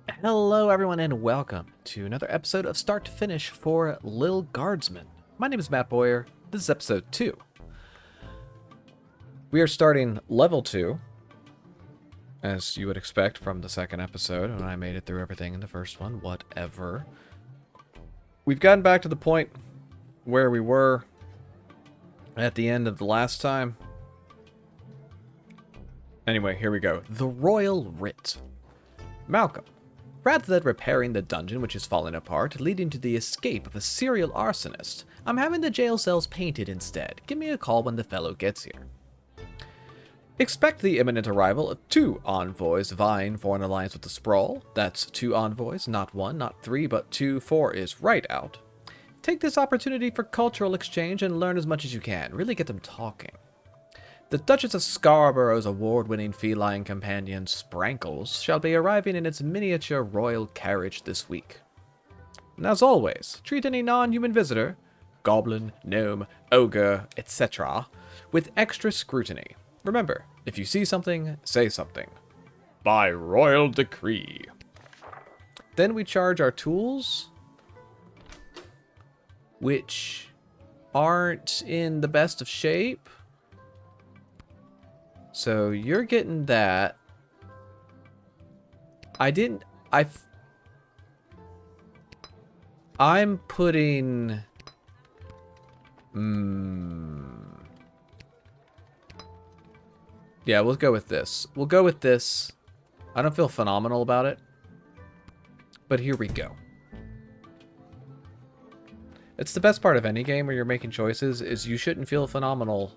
Hello, everyone, and welcome to another episode of Start to Finish for Lil Guardsman. My name is Matt Bowyer. This is episode 2. We are starting level 2, as you would expect from the second episode, when I made it through everything in the first one, whatever. We've gotten back to the point where we were at the end of the last time. Anyway, here we go. The Royal Writ. Malcolm. Rather than repairing the dungeon which has fallen apart, leading to the escape of a serial arsonist, I'm having the jail cells painted instead. Give me a call when the fellow gets here. Expect the imminent arrival of 2 envoys vying for an alliance with the Sprawl. That's 2 envoys, not 1, not 3, but 2, 4 is right out. Take this opportunity for cultural exchange and learn as much as you can. Really get them talking. The Duchess of Scarborough's award-winning feline companion, Sprankles, shall be arriving in its miniature royal carriage this week. And as always, treat any non-human visitor, goblin, gnome, ogre, etc., with extra scrutiny. Remember, if you see something, say something. By royal decree. Then we charge our tools, which aren't in the best of shape. So you're getting that. I'm putting... Yeah, we'll go with this. We'll go with this. I don't feel phenomenal about it. But here we go. It's the best part of any game where you're making choices, is you shouldn't feel phenomenal.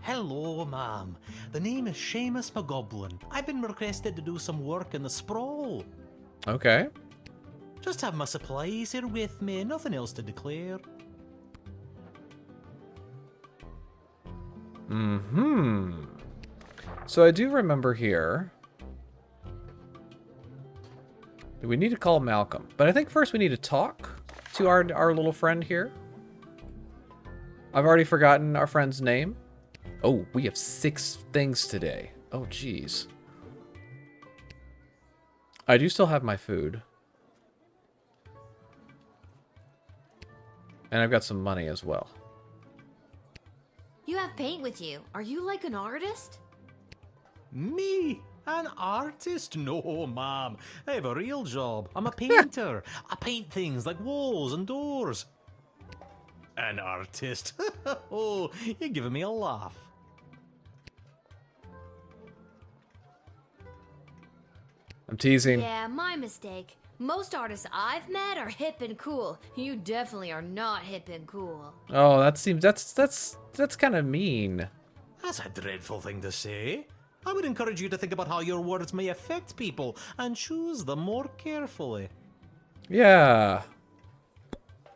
Hello, ma'am. The name is Seamus McGoblin. I've been requested to do some work in the Sprawl. Okay. Just have my supplies here with me, nothing else to declare. So I do remember here. We need to call Malcolm. But I think first we need to talk to our little friend here. I've already forgotten our friend's name. Oh, we have 6 things today. Oh, jeez. I do still have my food. And I've got some money as well. You have paint with you. Are you like an artist? Me? An artist? No, ma'am. I have a real job. I'm a painter. I paint things like walls and doors. An artist? Oh, you're giving me a laugh. I'm teasing. Yeah, my mistake. Most artists I've met are hip and cool. You definitely are not hip and cool. Oh, that's kind of mean. That's a dreadful thing to say. I would encourage you to think about how your words may affect people and choose them more carefully. Yeah.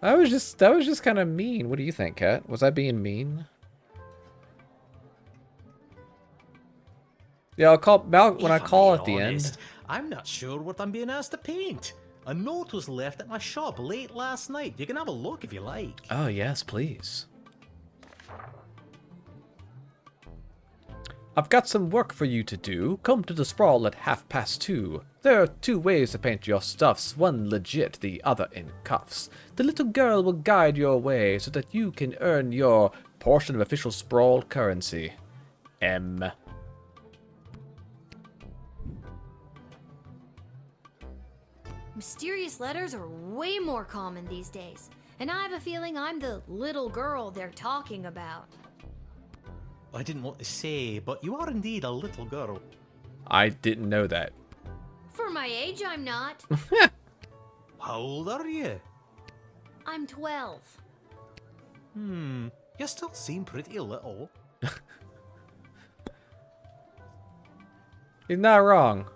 That was just kind of mean. What do you think, Kat? Was I being mean? Yeah, I'll call when I call at the end. I'm not sure what I'm being asked to paint. A note was left at my shop late last night. You can have a look if you like. Oh, yes, please. I've got some work for you to do. Come to the Sprawl at 2:30. There are 2 ways to paint your stuffs, one legit, the other in cuffs. The little girl will guide your way so that you can earn your portion of official Sprawl currency. M. Mysterious letters are way more common these days. And I have a feeling I'm the little girl they're talking about. I didn't want to say, but you are indeed a little girl. I didn't know that. For my age, I'm not. How old are you? I'm 12. You still seem pretty little. He's not wrong.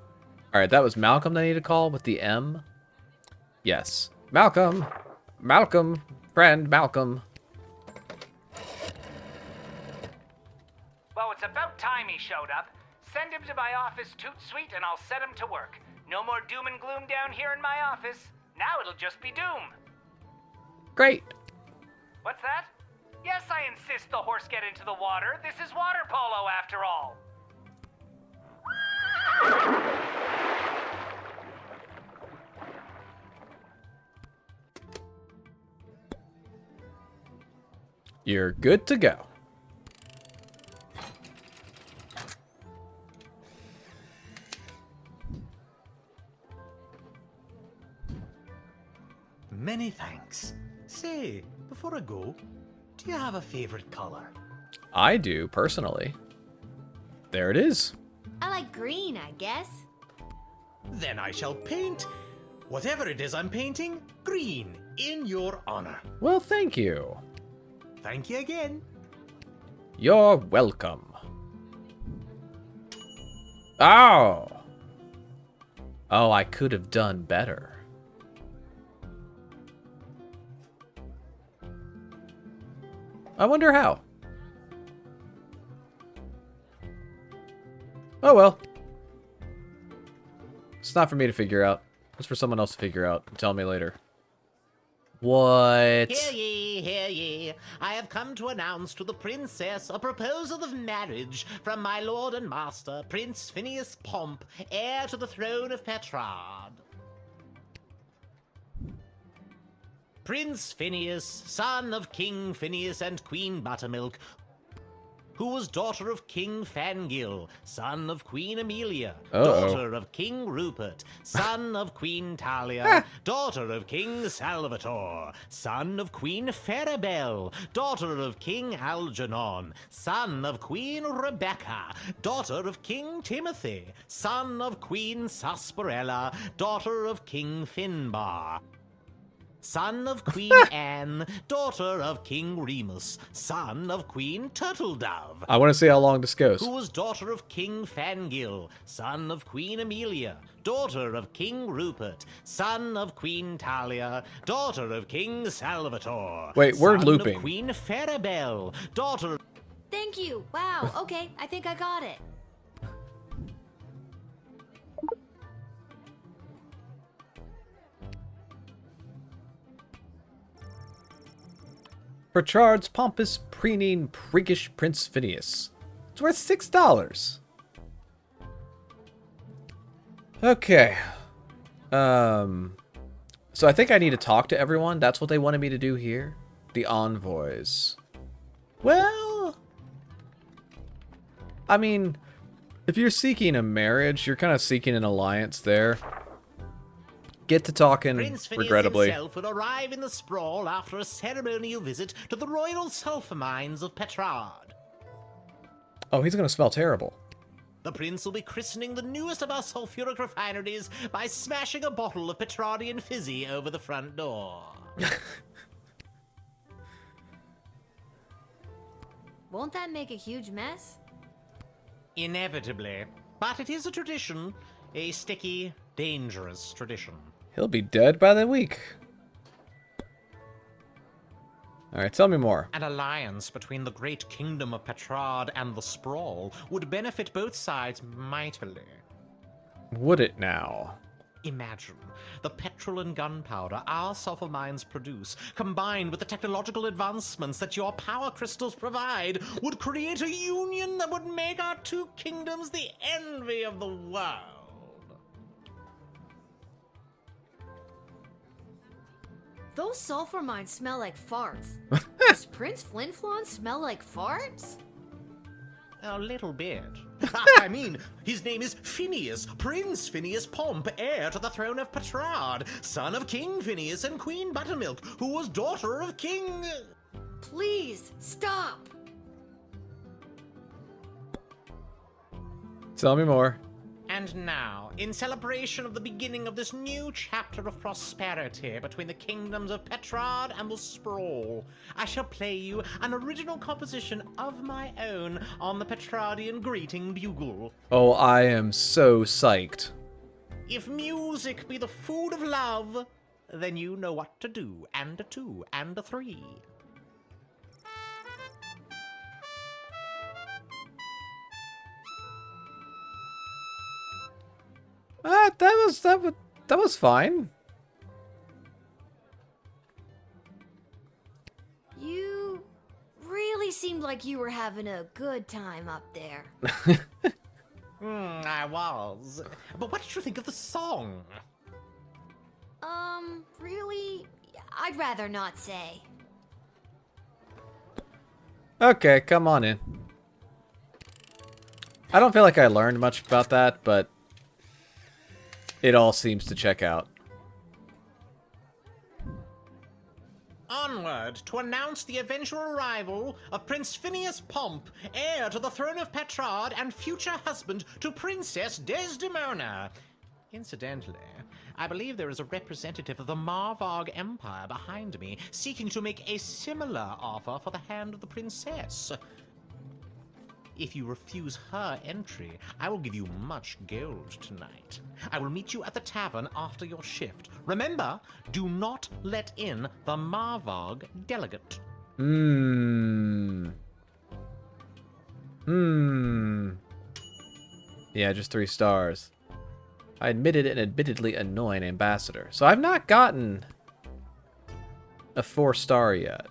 Alright, that was Malcolm that I need to call with the M. Yes. Malcolm! Malcolm! Friend, Malcolm. Well, it's about time he showed up. Send him to my office toot sweet and I'll set him to work. No more doom and gloom down here in my office. Now it'll just be doom. Great. What's that? Yes, I insist the horse get into the water. This is water polo after all. You're good to go. Many thanks. Say, before I go, do you have a favorite color? I do, personally. There it is. I like green, I guess. Then I shall paint whatever it is I'm painting green in your honor. Well, thank you. Thank you again. You're welcome. Oh! Oh, I could have done better. I wonder how. Oh well. It's not for me to figure out. It's for someone else to figure out and tell me later. What? Hear ye, hear ye. I have come to announce to the princess a proposal of marriage from my lord and master, Prince Phineas Pomp, heir to the throne of Petrard. Prince Phineas, son of King Phineas and Queen Buttermilk, who was daughter of King Fangil, son of Queen Amelia, daughter of King Rupert, son of Queen Talia, daughter of King Salvatore, son of Queen Farabelle, daughter of King Algernon, son of Queen Rebecca, daughter of King Timothy, son of Queen Sarsaparilla, daughter of King Finbar, son of Queen Anne, daughter of King Remus, son of Queen Turtledove, I want to see how long this goes. who was daughter of King Fangil, son of Queen Amelia, daughter of King Rupert, son of Queen Talia, daughter of King Salvatore. Wait, we're son looping. Of Queen Farabelle, daughter. Thank you. Wow. Okay, I think I got it. Petrard's pompous, preening, priggish Prince Phineas. It's worth $6. Okay. So I think I need to talk to everyone. That's what they wanted me to do here. The envoys. Well, I mean, if you're seeking a marriage, you're kind of seeking an alliance there. Get to talking, Prince Phineas regrettably. himself will arrive in the sprawl after a ceremonial visit to the royal sulfur mines of Petrard. Oh, he's gonna smell terrible. The prince will be christening the newest of our sulfuric refineries by smashing a bottle of Petrardian fizzy over the front door. Won't that make a huge mess? Inevitably. But it is a tradition. A sticky, dangerous tradition. He'll be dead by the week. Alright, tell me more. An alliance between the great kingdom of Petrard and the sprawl would benefit both sides mightily. Would it now? Imagine the petrol and gunpowder our sulfur mines produce, combined with the technological advancements that your power crystals provide, would create a union that would make our two kingdoms the envy of the world. Those sulfur mines smell like farts. Does Prince Flinflon smell like farts? A little bit. I mean, his name is Phineas, Prince Phineas Pomp, heir to the throne of Petrard, son of King Phineas and Queen Buttermilk, who was daughter of King... Please, stop! Tell me more. And now, in celebration of the beginning of this new chapter of prosperity between the kingdoms of Petrard and the Sprawl, I shall play you an original composition of my own on the Petrardian greeting bugle. Oh, I am so psyched. If music be the food of love, then you know what to do, and a two, and a three. That was fine. You really seemed like you were having a good time up there. I was. But what did you think of the song? Really? I'd rather not say. Okay, come on in. I don't feel like I learned much about that, but it all seems to check out. Onward to announce the eventual arrival of Prince Phineas Pomp, heir to the throne of Petrard and future husband to Princess Desdemona. Incidentally, I believe there is a representative of the Marvog Empire behind me, seeking to make a similar offer for the hand of the princess. If you refuse her entry, I will give you much gold tonight. I will meet you at the tavern after your shift. Remember, do not let in the Marvog delegate. Yeah, just 3 stars. I admitted an admittedly annoying ambassador. So I've not gotten a 4-star yet.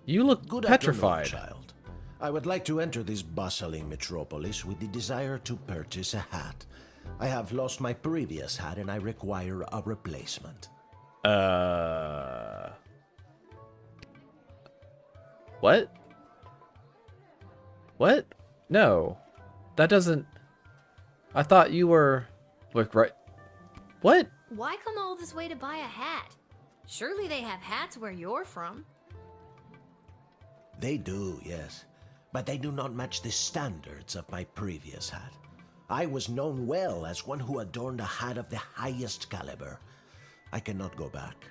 You look Good petrified. afternoon, child. I would like to enter this bustling metropolis with the desire to purchase a hat. I have lost my previous hat and I require a replacement. What? What? No. That doesn't... I thought you were... Like, right... What? Why come all this way to buy a hat? Surely they have hats where you're from. They do, yes. But they do not match the standards of my previous hat. I was known well as one who adorned a hat of the highest caliber. I cannot go back.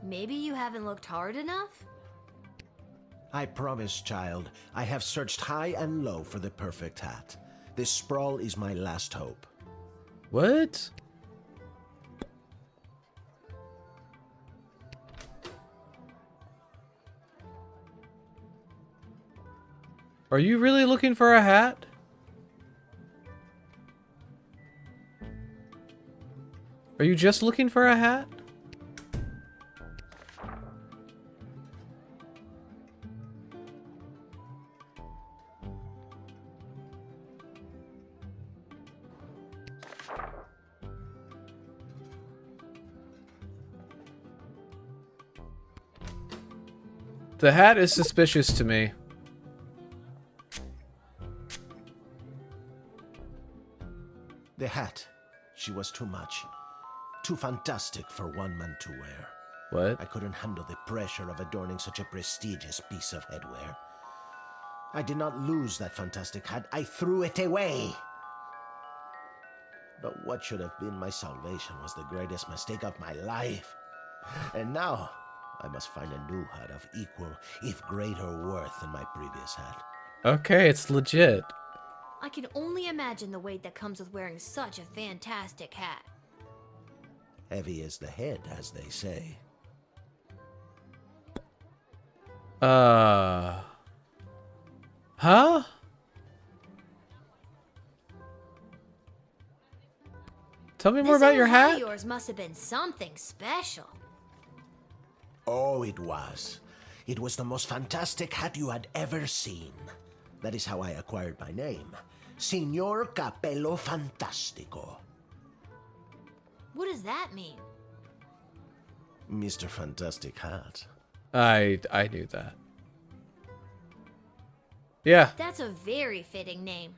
Maybe you haven't looked hard enough? I promise, child, I have searched high and low for the perfect hat. This sprawl is my last hope. What? Are you really looking for a hat? Are you just looking for a hat? The hat is suspicious to me. The hat. She was too much. Too fantastic for one man to wear. What? I couldn't handle the pressure of adorning such a prestigious piece of headwear. I did not lose that fantastic hat. I threw it away. But what should have been my salvation was the greatest mistake of my life. And now, I must find a new hat of equal, if greater worth than my previous hat. Okay, it's legit. I can only imagine the weight that comes with wearing such a fantastic hat. Heavy is the head, as they say. Huh? Tell me more This about your old hat hat. of yours must have been something special. Oh, it was. It was the most fantastic hat you had ever seen. That is how I acquired my name. Signor Capello Fantastico. What does that mean? Mr. Fantastic Hat. I knew that. Yeah. That's a very fitting name.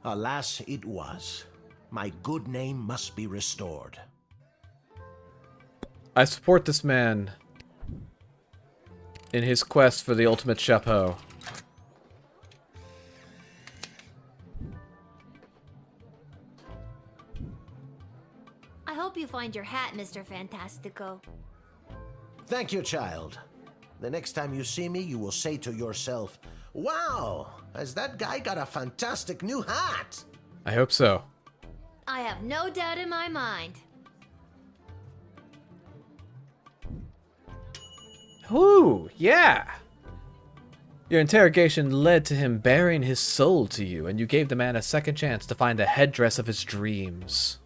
Alas, it was. My good name must be restored. I support this man in his quest for the ultimate chapeau. I hope you find your hat, Mr. Fantastico. Thank you, child. The next time you see me, you will say to yourself, "Wow, has that guy got a fantastic new hat?" I hope so. I have no doubt in my mind. Ooh, yeah. Your interrogation led to him baring his soul to you, and you gave the man a second chance to find the headdress of his dreams.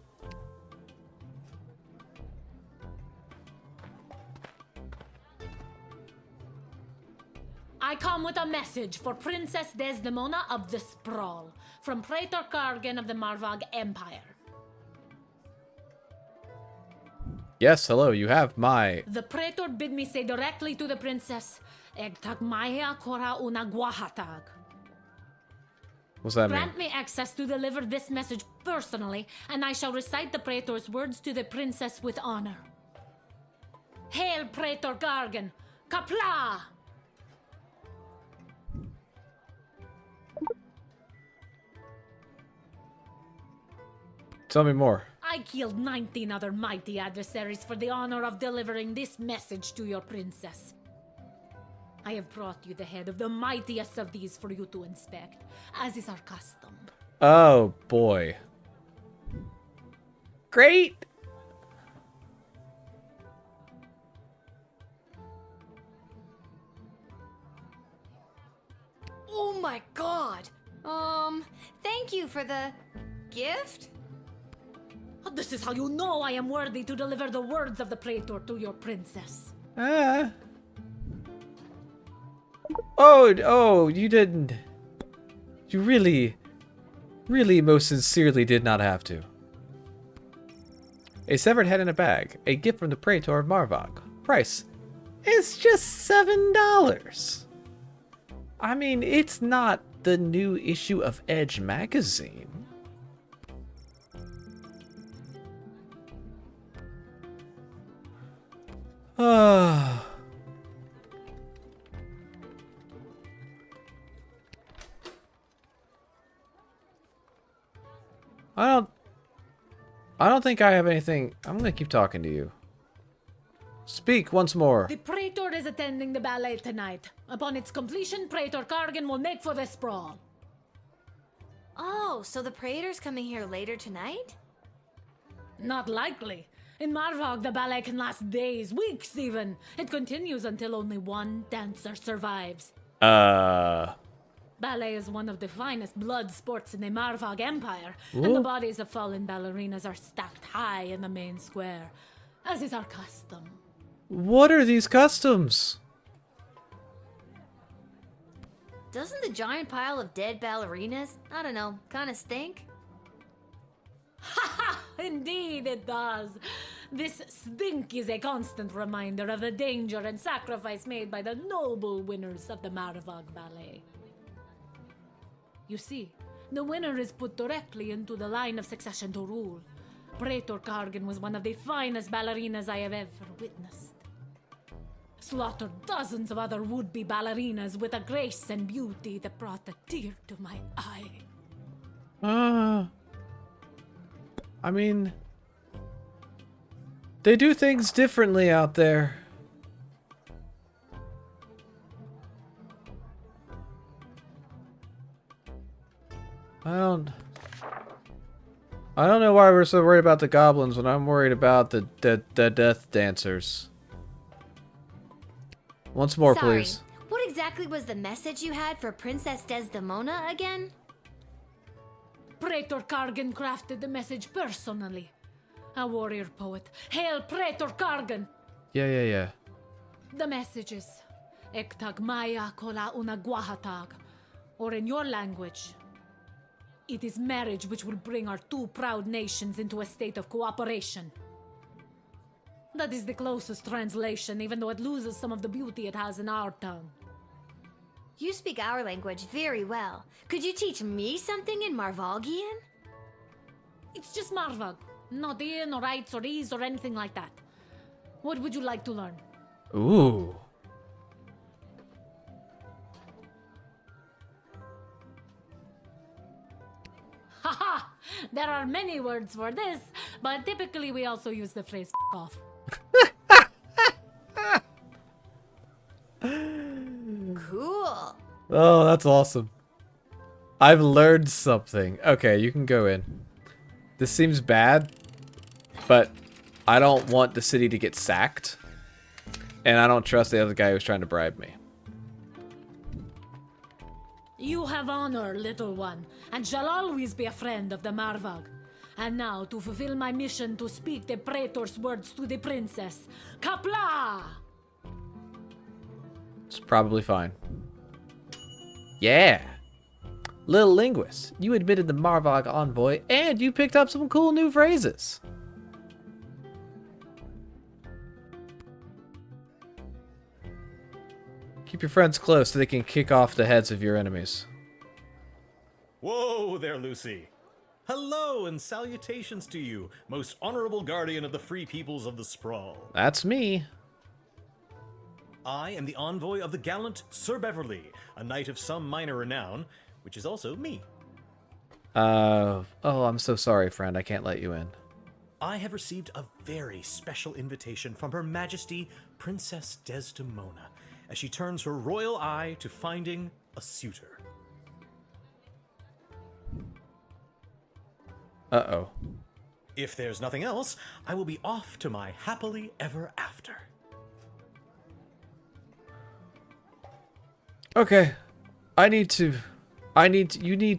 I come with a message for Princess Desdemona of the Sprawl, from Praetor Kargan of the Marvog Empire. Yes, hello, you have my... The praetor bid me say directly to the princess, Egtag maya kora una guahatag. What's that mean? Grant me access to deliver this message personally, and I shall recite the praetor's words to the princess with honor. Hail, Praetor Gargan! Kapla! Tell me more. I killed 19 other mighty adversaries for the honor of delivering this message to your princess. I have brought you the head of the mightiest of these for you to inspect, as is our custom. Oh, boy. Great! Oh my god! Thank you for the gift? This is how you know I am worthy to deliver the words of the praetor to your princess. Oh, you didn't... You really most sincerely did not have to. A severed head in a bag. A gift from the Praetor of Marvok. Price. It's just $7. I mean, it's not the new issue of Edge magazine. I don't think I have anything. I'm gonna keep talking to you. Speak once more. The praetor is attending the ballet tonight. Upon its completion, Praetor Kargan will make for the sprawl. Oh, so the praetor's coming here later tonight? Not likely. In Marvog, the ballet can last days, weeks even. It continues until only one dancer survives. Ballet is one of the finest blood sports in the Marvog Empire, and the bodies of fallen ballerinas are stacked high in the main square, as is our custom. What are these customs? Doesn't the giant pile of dead ballerinas, I don't know, kinda stink? Ha! Indeed it does. This stink is a constant reminder of the danger and sacrifice made by the noble winners of the Marvog Ballet. You see, the winner is put directly into the line of succession to rule. Praetor Kargan was one of the finest ballerinas I have ever witnessed. Slaughtered dozens of other would-be ballerinas with a grace and beauty that brought a tear to my eye. I mean, they do things differently out there. I don't know why we're so worried about the goblins when I'm worried about the death dancers. Once more, Sorry, please. what exactly was the message you had for Princess Desdemona again? Praetor Kargan crafted the message personally. A warrior poet. Hail Praetor Kargan! Yeah. The message is Ektag maya kola una guahatag. Or in your language, it is marriage which will bring our two proud nations into a state of cooperation. That is the closest translation, even though it loses some of the beauty it has in our tongue. You speak our language very well. Could you teach me something in Marvogian? It's just Marvog. Not in or rights or ease or anything like that. What would you like to learn? Ooh. Haha! There are many words for this, but typically we also use the phrase off. Cool. Oh, that's awesome. I've learned something. Okay, you can go in. This seems bad, but I don't want the city to get sacked. And I don't trust the other guy who's trying to bribe me. You have honor, little one, and shall always be a friend of the Marvog. And now, to fulfill my mission to speak the Praetor's words to the princess, Kapla! It's probably fine. Yeah! Little linguist, you admitted the Marvog envoy, and you picked up some cool new phrases. Keep your friends close so they can kick off the heads of your enemies. Whoa there, Lucy. Hello and salutations to you, most honorable guardian of the free peoples of the sprawl. That's me. I am the envoy of the gallant Sir Beverly, a knight of some minor renown, which is also me. Oh, I'm so sorry, friend. I can't let you in. I have received a very special invitation from Her Majesty Princess Desdemona, as she turns her royal eye to finding a suitor. Uh-oh. If there's nothing else, I will be off to my happily ever after. Okay. You need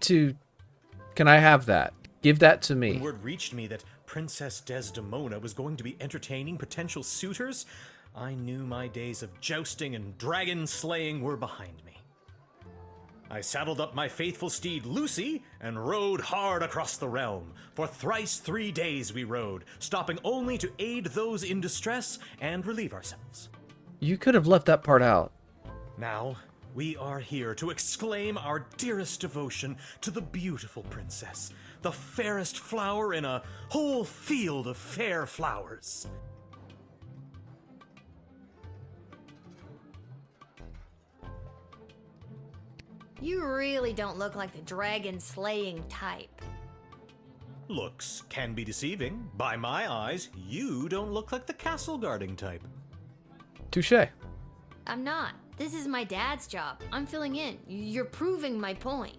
to... Can I have that? Give that to me. When word reached me that Princess Desdemona was going to be entertaining potential suitors, I knew my days of jousting and dragon slaying were behind me. I saddled up my faithful steed Lucy and rode hard across the realm. For thrice 3 days we rode, stopping only to aid those in distress and relieve ourselves. You could have left that part out. Now, we are here to exclaim our dearest devotion to the beautiful princess, the fairest flower in a whole field of fair flowers. You really don't look like the dragon slaying type. Looks can be deceiving. By my eyes, you don't look like the castle guarding type. Touché. I'm not. This is my dad's job. I'm filling in. You're proving my point.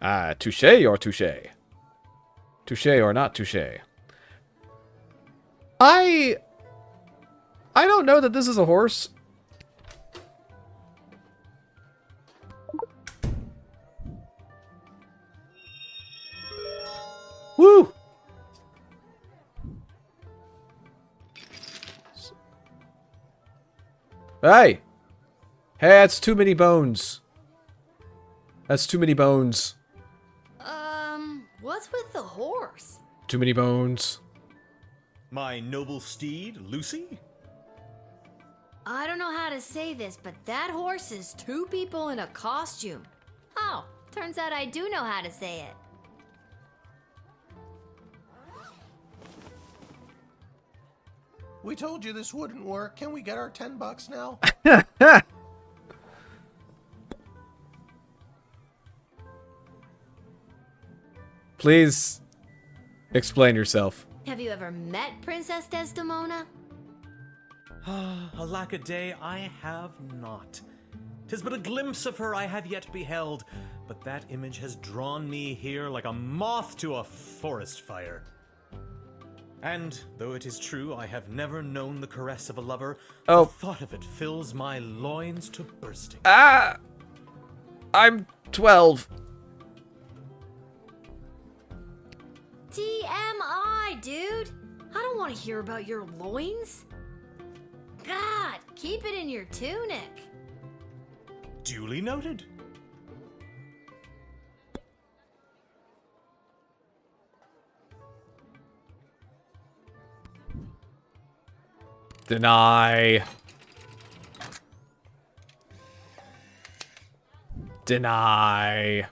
Touché or touché? Touché or not touché? I don't know that this is a horse. Woo! Hey! Hey, that's too many bones. That's too many bones. What's with the horse? Too many bones. My noble steed, Lucy? I don't know how to say this, but that horse is 2 people in a costume. Oh, turns out I do know how to say it. We told you this wouldn't work. Can we get our $10 now? Please explain yourself. Have you ever met Princess Desdemona? Alack a day, I have not. 'Tis but a glimpse of her I have yet beheld, but that image has drawn me here like a moth to a forest fire. And, though it is true I have never known the caress of a lover, Oh. the thought of it fills my loins to bursting. I'm 12. TMI, dude! I don't want to hear about your loins. God, keep it in your tunic. Duly noted. Deny. Deny.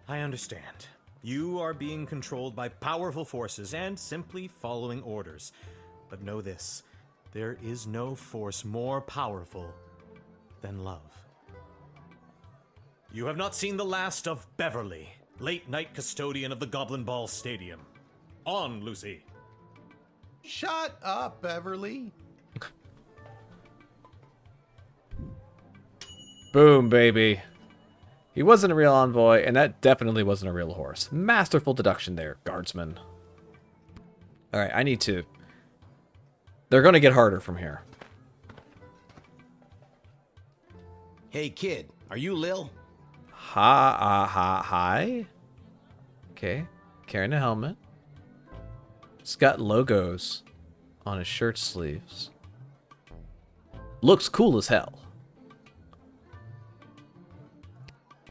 I understand. You are being controlled by powerful forces and simply following orders. But know this, there is no force more powerful than love. You have not seen the last of Beverly, late night custodian of the Goblin Ball Stadium. On, Lucy. Shut up, Beverly. Boom, baby. He wasn't a real envoy, and that definitely wasn't a real horse. Masterful deduction there, Guardsman. Alright, I need to... They're gonna get harder from here. Hey kid, are you Lil? Hi. Okay, carrying a helmet. It's got logos on his shirt sleeves. Looks cool as hell.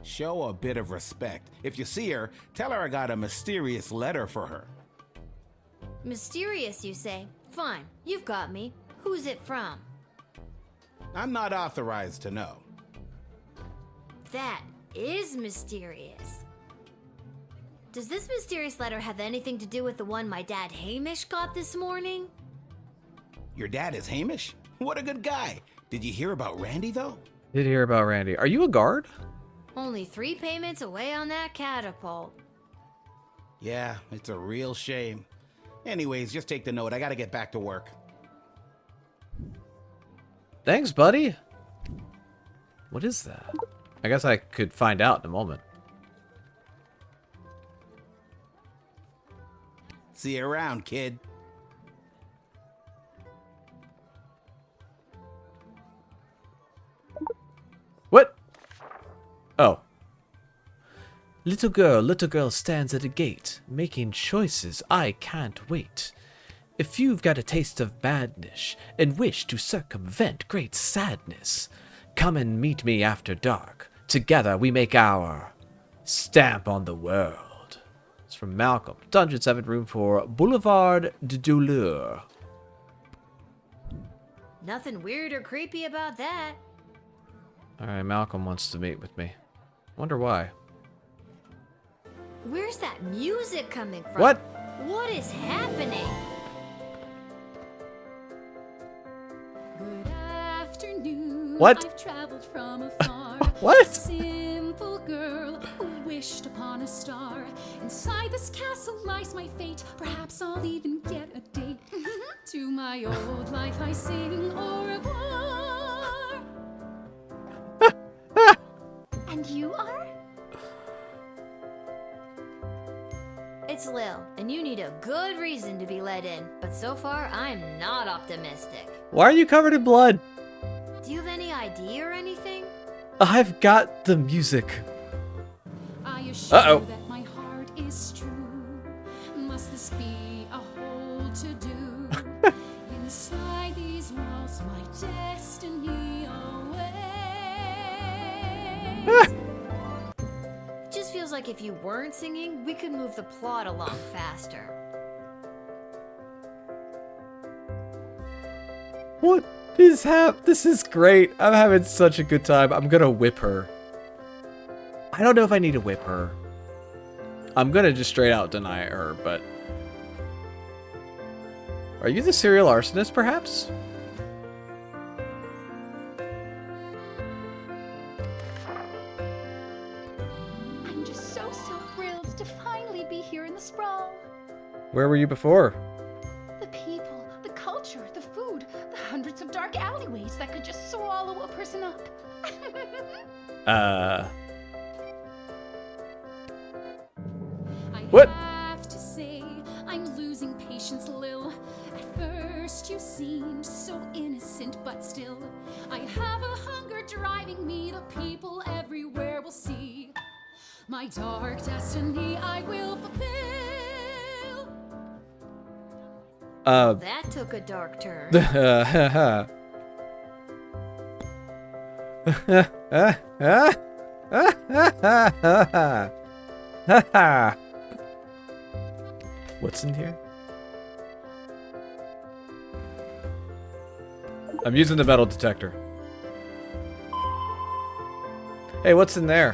Show a bit of respect. If you see her, tell her I got a mysterious letter for her. Mysterious, you say? Fine, you've got me. Who's it from? I'm not authorized to know. That is mysterious. Does this mysterious letter have anything to do with the one my dad Hamish got this morning? Your dad is Hamish? What a good guy. Did you hear about Randy, though? Did hear about Randy. Are you a guard? Only 3 payments away on that catapult. Yeah, it's a real shame. Anyways, just take the note. I gotta get back to work. Thanks, buddy. What is that? I guess I could find out in a moment. See you around, kid. What? Oh. Little girl stands at a gate, making choices I can't wait. If you've got a taste of madness and wish to circumvent great sadness, come and meet me after dark. Together we make our stamp on the world. It's from Malcolm. Dungeon 7, room 4, Boulevard de Douleur. Nothing weird or creepy about that. Alright, Malcolm wants to meet with me. Wonder why. Where's that music coming from? What? What is happening? Good afternoon. What? I've traveled from afar. What? A simple girl who wished upon a star. Inside this castle lies my fate. Perhaps I'll even get a date. To my old life I sing au revoir. And you are? It's Lil, and you need a good reason to be let in. But so far, I'm not optimistic. Why are you covered in blood? Do you have any idea or anything? I've got the music. I assure Uh-oh. you that my heart is true. Must this be a whole to-do? Inside these walls, my destiny awaits. It just feels like if you weren't singing, we could move the plot along faster. What is This is great. I'm having such a good time. I'm gonna whip her. I don't know if I need to whip her. I'm gonna just straight out deny her, but... Are you the serial arsonist, perhaps? I'm just so thrilled to finally be here in the sprawl. Where were you before? The people, the culture, the food, the hundreds of dark alleyways that could just swallow a person up. What? I have to say, I'm losing patience, Lil. At first you seemed so innocent, but still, I have a hunger driving me. The people everywhere will see my dark destiny I will fulfill. That took a dark turn. What's in here? I'm using the metal detector. Hey, what's in there?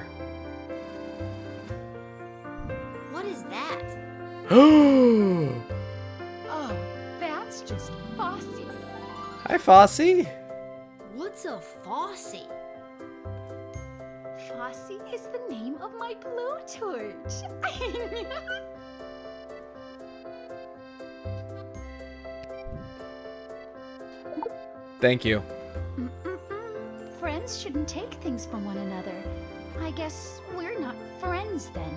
What is that? Oh, that's just bossy. Hi, Fossy. What's a Fossy? Fossy is the name of my blowtorch. Thank you. Friends shouldn't take things from one another. I guess we're not friends then.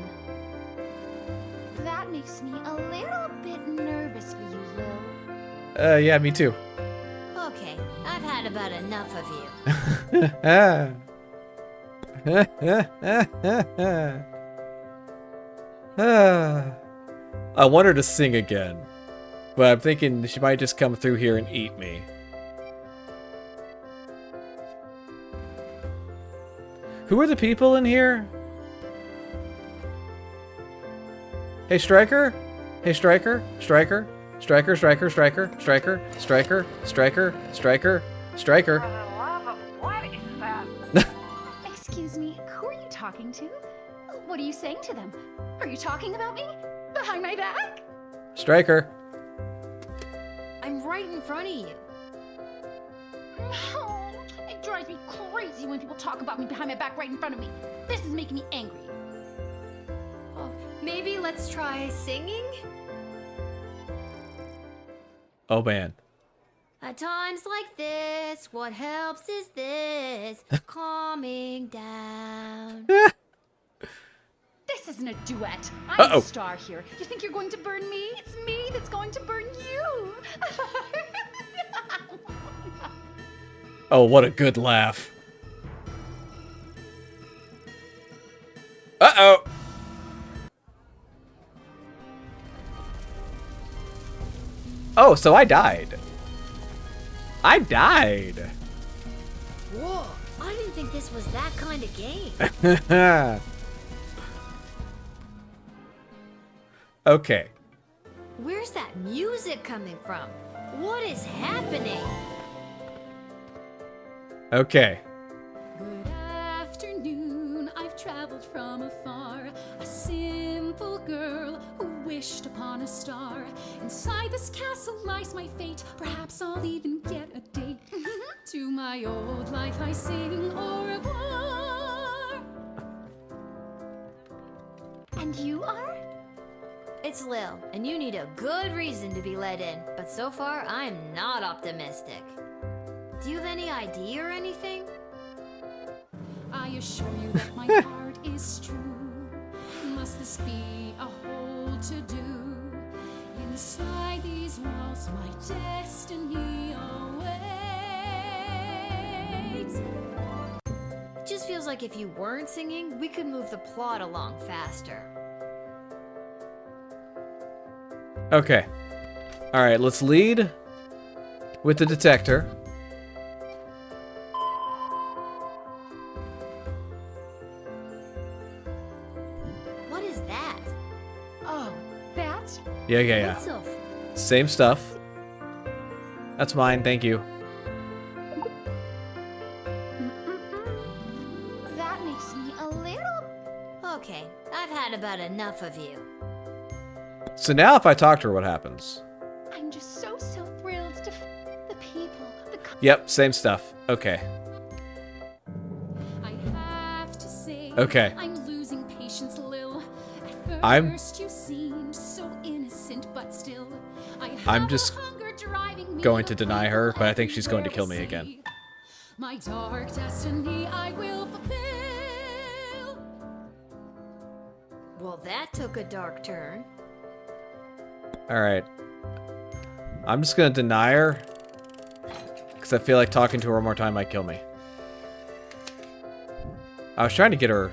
That makes me a little bit nervous for you, Lil. Yeah, me too. Okay, I've had about enough of you. I want her to sing again, but I'm thinking she might just come through here and eat me. Who are the people in here? Hey, Striker? Hey, Striker? Striker? Striker, striker, striker, striker, striker, striker, striker, striker. For the love of what is that? Excuse me, who are you talking to? What are you saying to them? Are you talking about me? Behind my back? Striker. I'm right in front of you. Oh, it drives me crazy when people talk about me behind my back right in front of me. This is making me angry. Oh, maybe let's try singing? Oh man. At times like this, what helps is this, calming down. This isn't a duet. I'm Uh-oh. the star here. You think you're going to burn me? It's me that's going to burn you. Oh, what a good laugh. Uh-oh. Oh, so I died. I died. Whoa, I didn't think this was that kind of game. Okay. Where's that music coming from? What is happening? Okay. Good afternoon, I've traveled from afar. A simple girl who wished upon a star. Inside this castle lies my fate. Perhaps I'll even get a date. To my old life I sing au revoir. And you are? It's Lil, and you need a good reason to be let in, but so far I'm not optimistic. Do you have any ID or anything? I assure you that my heart is true. Must this be a whole to-do? Inside these walls, my destiny awaits. It just feels like if you weren't singing, we could move the plot along faster. Okay. All right, let's lead with the detector. What is that? Oh, that? Yeah. What's so Same stuff. That's mine, thank you. That makes me a little... Okay, I've had about enough of you. So now if I talk to her, what happens? I'm just so thrilled to the people, the Yep, same stuff. Okay. I have to say, Okay. I'm losing patience, Lil. At I'm- first you seemed so innocent, but still, I'm just going to deny her, but I think she's going to kill me again. My dark destiny I will fulfill. Well, that took a dark turn. Alright. I'm just gonna deny her. Because I feel like talking to her one more time might kill me. I was trying to get her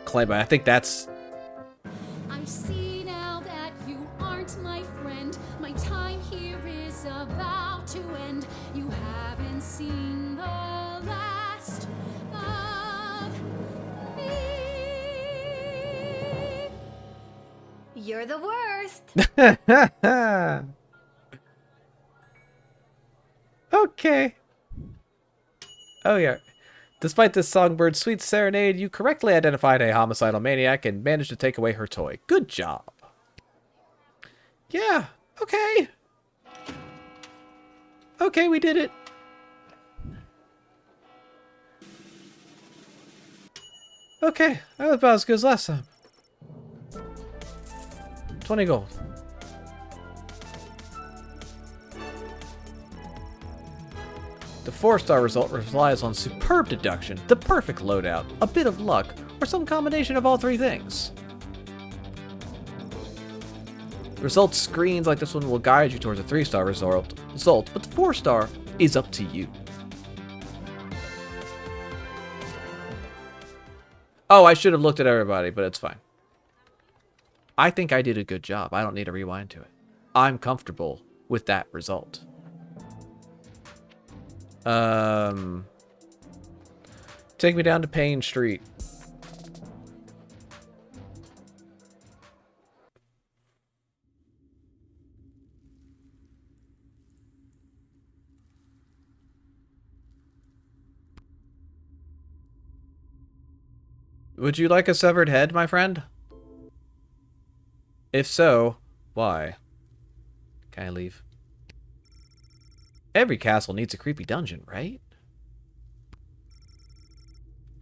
claim, but I think that's... I see now that you aren't my friend. My time here is about to end. You haven't seen the last of me. You're the worst. Okay. Oh yeah. Despite this songbird's sweet serenade, you correctly identified a homicidal maniac and managed to take away her toy. Good job. Yeah. Okay. Okay, we did it. Okay, that was about as good as last time. 20 gold. The 4-star result relies on superb deduction, the perfect loadout, a bit of luck, or some combination of all three things. The result screens like this one will guide you towards a 3-star result, but the 4-star is up to you. Oh, I should have looked at everybody, but it's fine. I think I did a good job. I don't need to rewind to it. I'm comfortable with that result. Take me down to Payne Street. Would you like a severed head, my friend? If so, why? Can I leave? Every castle needs a creepy dungeon, right?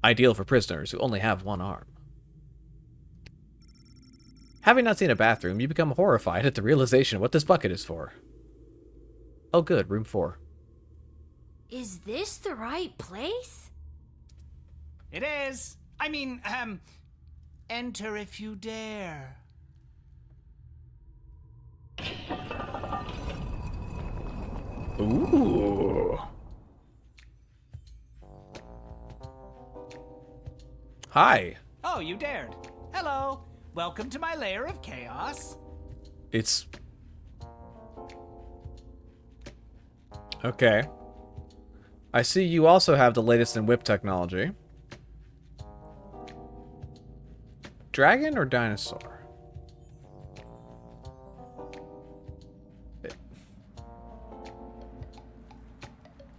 Ideal for prisoners who only have one arm. Having not seen a bathroom, you become horrified at the realization of what this bucket is for. Oh good, room 4. Is this the right place? It is. I mean, enter if you dare. Ooh. Hi. Oh, you dared. Hello. Welcome to my lair of chaos. It's... Okay. I see you also have the latest in whip technology. Dragon or dinosaur?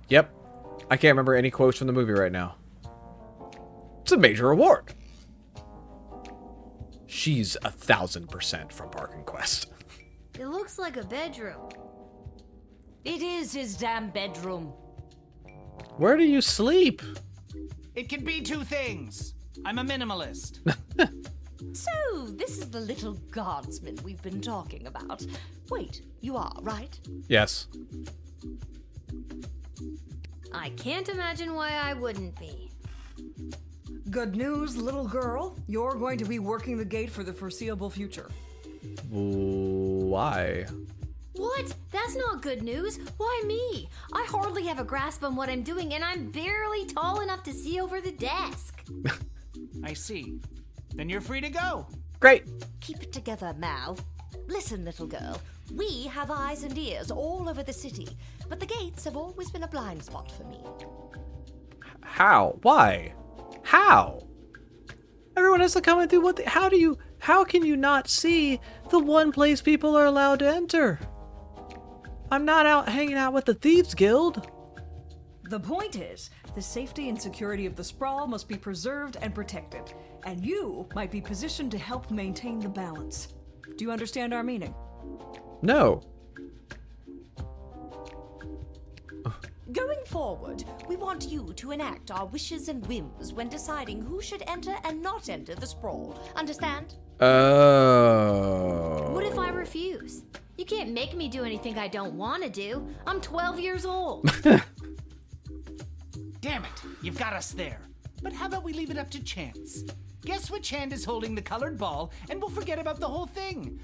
Yep. I can't remember any quotes from the movie right now. It's a major award. She's 1,000% from Parking Quest. It looks like a bedroom. It is his damn bedroom. Where do you sleep? It can be two things. I'm a minimalist. So, this is the little guardsman we've been talking about. Wait, you are, right? Yes. I can't imagine why I wouldn't be. Good news, little girl. You're going to be working the gate for the foreseeable future. Why? What? That's not good news. Why me? I hardly have a grasp on what I'm doing, and I'm barely tall enough to see over the desk. I see. Then you're free to go. Great. Keep it together, Mal. Listen, little girl. We have eyes and ears all over the city, but the gates have always been a blind spot for me. How? Why? How? Everyone has to come and do what they... How can you not see the one place people are allowed to enter? I'm not out hanging out with the Thieves Guild. The point is, the safety and security of the sprawl must be preserved and protected, and you might be positioned to help maintain the balance. Do you understand our meaning? No. Going forward, we want you to enact our wishes and whims when deciding who should enter and not enter the sprawl. Understand? Oh. What if I refuse? You can't make me do anything I don't want to do. I'm 12 years old. Damn it, you've got us there. But how about we leave it up to chance? Guess which hand is holding the colored ball, and we'll forget about the whole thing.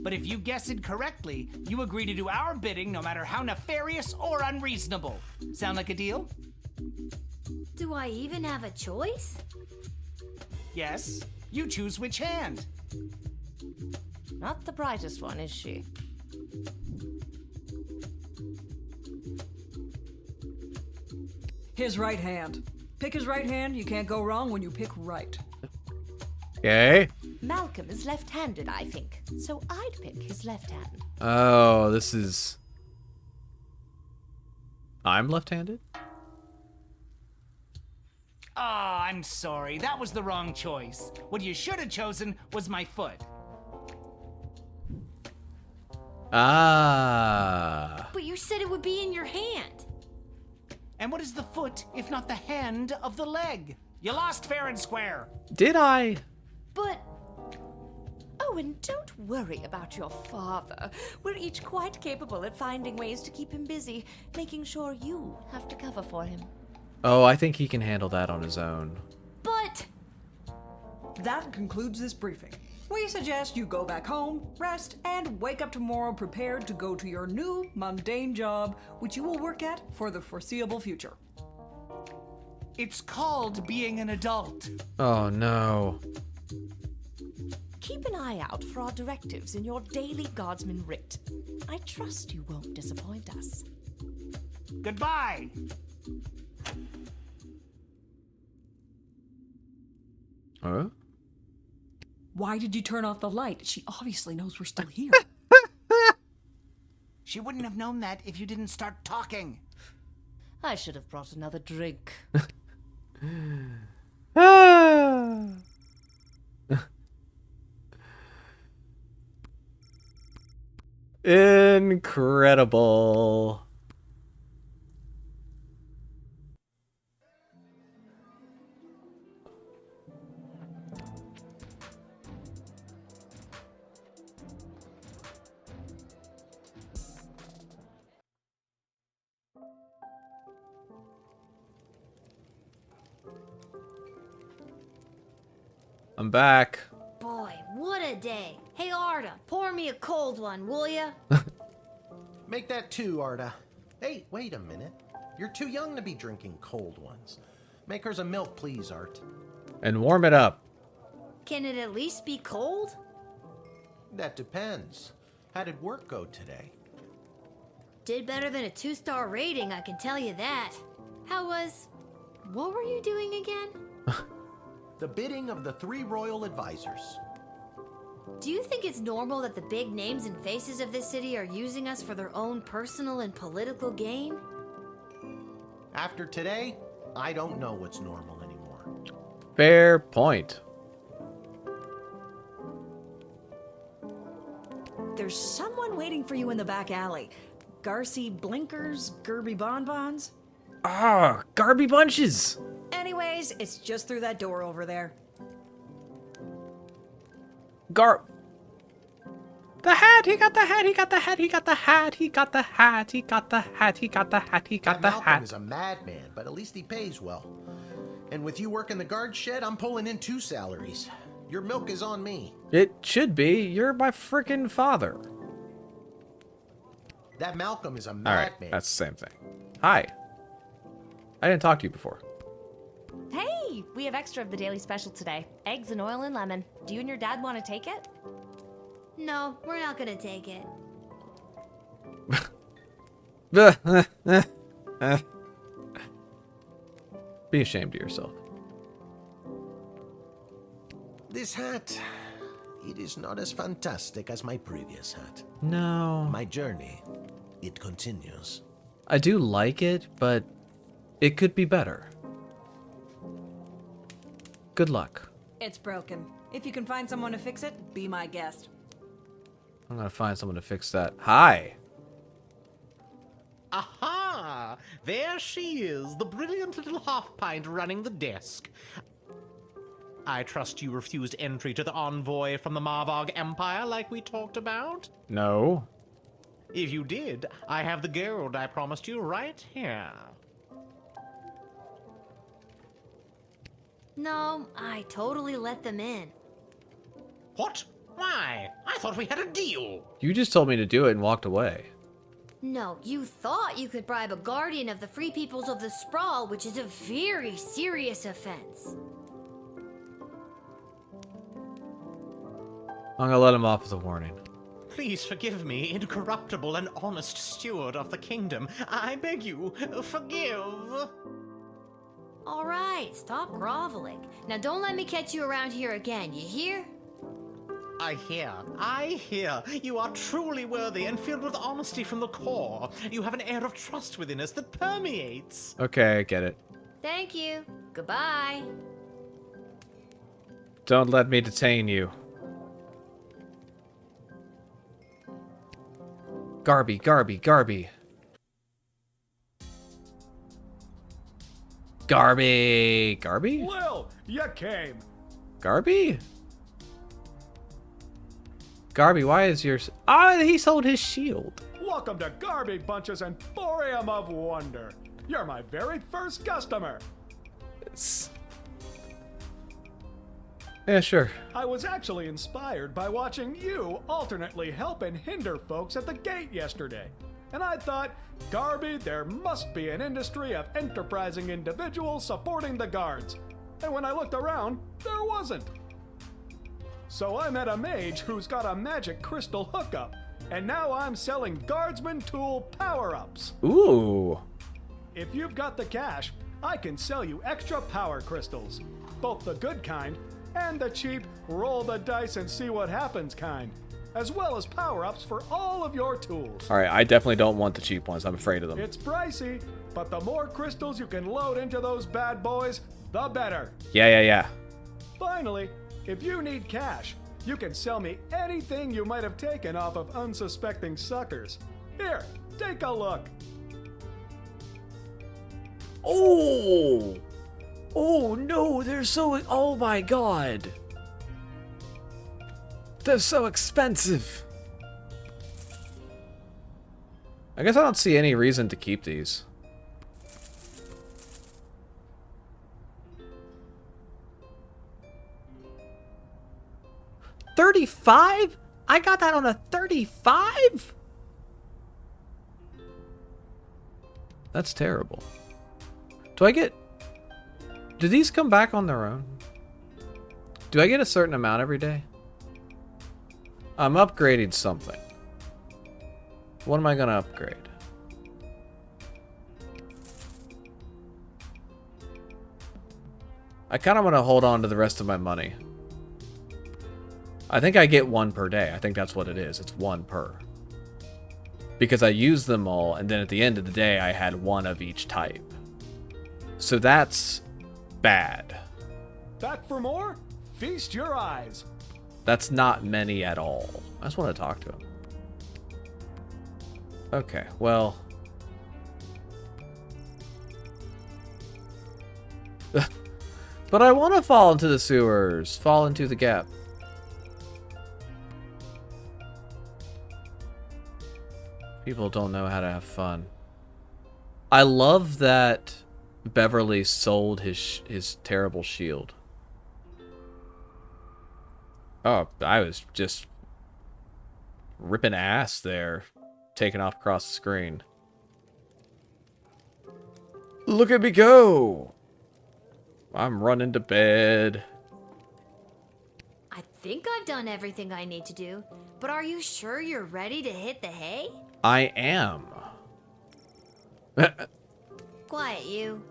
But if you guess it correctly, you agree to do our bidding no matter how nefarious or unreasonable. Sound like a deal? Do I even have a choice? Yes. You choose which hand. Not the brightest one, is she? His right hand. Pick his right hand. You can't go wrong when you pick right. Okay. Malcolm is left-handed, I think, so I'd pick his left hand. Oh, this is... I'm left-handed? Oh, I'm sorry. That was the wrong choice. What you should have chosen was my foot. Ah. But you said it would be in your hand. And what is the foot if not the hand of the leg? You lost fair and square. Did I? But... Oh, and don't worry about your father. We're each quite capable at finding ways to keep him busy, making sure you have to cover for him. Oh, I think he can handle that on his own. But... That concludes this briefing. We suggest you go back home, rest, and wake up tomorrow prepared to go to your new mundane job, which you will work at for the foreseeable future. It's called being an adult. Oh, no. Keep an eye out for our directives in your daily Guardsman writ. I trust you won't disappoint us. Goodbye. Huh? Why did you turn off the light? She obviously knows we're still here. She wouldn't have known that if you didn't start talking. I should have brought another drink. Ah. Incredible. I'm back. Boy, what a day. Hey, Arda, pour me a cold one, will ya? Make that 2, Arda. Hey, wait a minute. You're too young to be drinking cold ones. Make hers a milk, please, Art. And warm it up. Can it at least be cold? That depends. How did work go today? Did better than a 2-star rating, I can tell you that. What were you doing again? The bidding of the 3 royal advisors. Do you think it's normal that the big names and faces of this city are using us for their own personal and political gain? After today, I don't know what's normal anymore. Fair point. There's someone waiting for you in the back alley. Garcy Blinkers, Gerby Bonbons. Ah, Garby Bunches. Anyways, it's just through that door over there. The hat, he got the hat, he got the hat, he got the hat, he got the hat, he got the hat, he got the hat, he got the Malcolm hat. is a madman, but at least he pays well. And with you working the guard shed, I'm pulling in 2 salaries. Your milk is on me. It should be. You're my freaking father. That Malcolm is a Alright, madman. that's the same thing. Hi. I didn't talk to you before. Hey, we have extra of the daily special today. Eggs and oil and lemon. Do you and your dad want to take it? No, we're not gonna take it. Be ashamed of yourself. This hat, it is not as fantastic as my previous hat. No. My journey, it continues. I do like it, but it could be better. Good luck. It's broken. If you can find someone to fix it, be my guest. I'm gonna find someone to fix that. Hi. Aha! There she is, the brilliant little half-pint running the desk. I trust you refused entry to the envoy from the Marvog Empire like we talked about? No. If you did, I have the gold I promised you right here. No, I totally let them in. What? Why? I thought we had a deal. You just told me to do it and walked away. No, you thought you could bribe a guardian of the free peoples of the Sprawl, which is a very serious offense. I'm gonna let him off with a warning. Please forgive me, incorruptible and honest steward of the kingdom. I beg you, forgive. All right, stop groveling. Now don't let me catch you around here again, you hear? I hear. You are truly worthy and filled with honesty from the core. You have an air of trust within us that permeates. Okay, I get it. Thank you. Goodbye. Don't let me detain you. Garby, Garby, Garby. Garby. Garby? Lil, you came. Garby? Garby, why is yours... Ah, he sold his shield. Welcome to Garby Bunches Emporium of Wonder. You're my very first customer. Yeah, sure. I was actually inspired by watching you alternately help and hinder folks at the gate yesterday. And I thought, Garby, there must be an industry of enterprising individuals supporting the guards. And when I looked around, there wasn't. So I met a mage who's got a magic crystal hookup, and now I'm selling Guardsman tool power-ups. Ooh. If you've got the cash, I can sell you extra power crystals, both the good kind and the cheap roll the dice and see what happens kind, as well as power-ups for all of your tools. All right, I definitely don't want the cheap ones. I'm afraid of them. It's pricey, but the more crystals you can load into those bad boys, the better. Yeah. Finally, if you need cash, you can sell me anything you might have taken off of unsuspecting suckers. Here, take a look. Oh! Oh no, they're so... Oh my god. They're so expensive. I guess I don't see any reason to keep these. $35? I got that on a 35? That's terrible. Do I get... Do these come back on their own? Do I get a certain amount every day? I'm upgrading something. What am I gonna upgrade? I kind of want to hold on to the rest of my money. I think I get one per day. I think that's what it is. It's one per. Because I used them all, and then at the end of the day, I had one of each type. So that's bad. Back for more? Feast your eyes. That's not many at all. I just want to talk to him. Okay, well... But I want to fall into the sewers. Fall into the gap. People don't know how to have fun. I love that Beverly sold his terrible shield. Oh, I was just ripping ass there, taking off across the screen. Look at me go! I'm running to bed. I think I've done everything I need to do, but are you sure you're ready to hit the hay? I am. Quiet, you.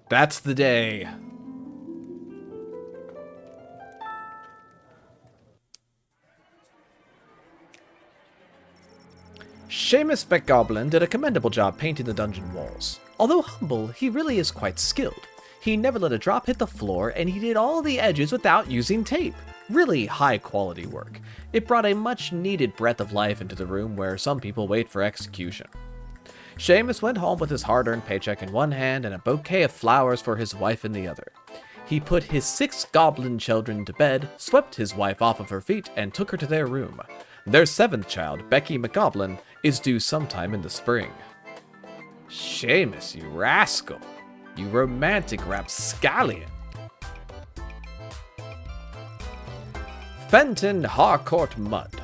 That's the day. Seamus Beckgoblin did a commendable job painting the dungeon walls. Although humble, he really is quite skilled. He never let a drop hit the floor, and he did all the edges without using tape. Really high quality work. It brought a much needed breath of life into the room where some people wait for execution. Seamus went home with his hard-earned paycheck in one hand and a bouquet of flowers for his wife in the other. He put his 6 goblin children to bed, swept his wife off of her feet, and took her to their room. Their 7th child, Becky McGoblin, is due sometime in the spring. Seamus, you rascal. You romantic rapscallion. Fenton Harcourt Mudd.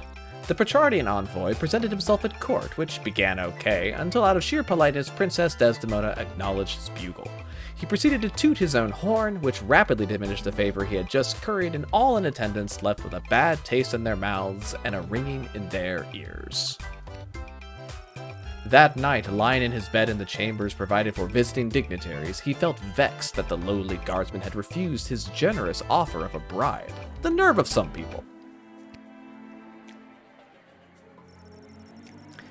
The Petrardian envoy presented himself at court, which began okay, until out of sheer politeness, Princess Desdemona acknowledged his bugle. He proceeded to toot his own horn, which rapidly diminished the favor he had just curried, and all in attendance left with a bad taste in their mouths and a ringing in their ears. That night, lying in his bed in the chambers provided for visiting dignitaries, he felt vexed that the lowly guardsman had refused his generous offer of a bride. The nerve of some people.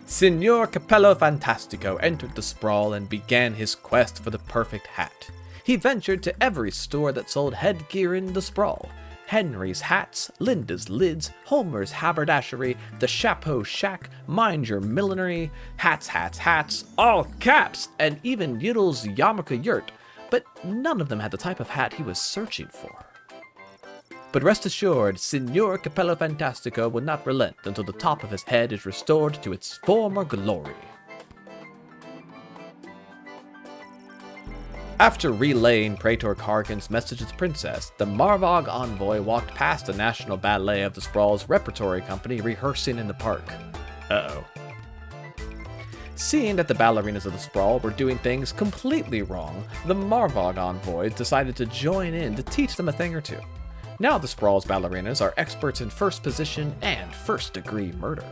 Signor Capello Fantastico entered the sprawl and began his quest for the perfect hat. He ventured to every store that sold headgear in the sprawl. Henry's Hats, Linda's Lids, Homer's Haberdashery, the Chapeau Shack, Mind Your Millinery, Hats, all caps, and even Yiddle's Yarmulke Yurt, but none of them had the type of hat he was searching for. But rest assured, Signor Capello Fantastico would not relent until the top of his head is restored to its former glory. After relaying Praetor Kargan's message to the princess, the Marvog envoy walked past the National Ballet of the Sprawl's repertory company rehearsing in the park. Uh-oh. Seeing that the ballerinas of the Sprawl were doing things completely wrong, the Marvog envoys decided to join in to teach them a thing or two. Now the Sprawl's ballerinas are experts in first position and first-degree murder.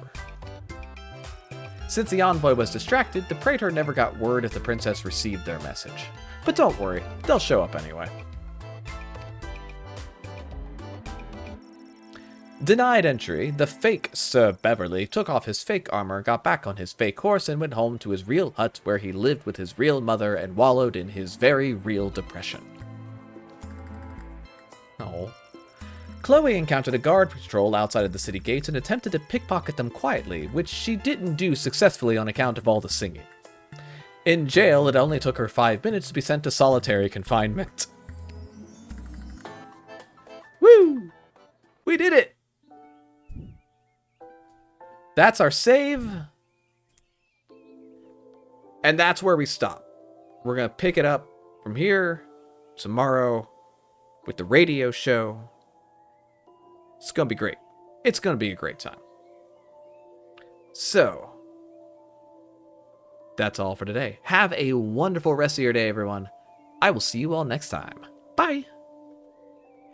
Since the envoy was distracted, the Praetor never got word if the princess received their message. But don't worry, they'll show up anyway. Denied entry, the fake Sir Beverly took off his fake armor, got back on his fake horse, and went home to his real hut where he lived with his real mother and wallowed in his very real depression. Chloe encountered a guard patrol outside of the city gates and attempted to pickpocket them quietly, which she didn't do successfully on account of all the singing. In jail, it only took her 5 minutes to be sent to solitary confinement. Woo! We did it! That's our save. And that's where we stop. We're going to pick it up from here tomorrow with the radio show. It's going to be great. It's going to be a great time. So, that's all for today. Have a wonderful rest of your day, everyone. I will see you all next time. Bye.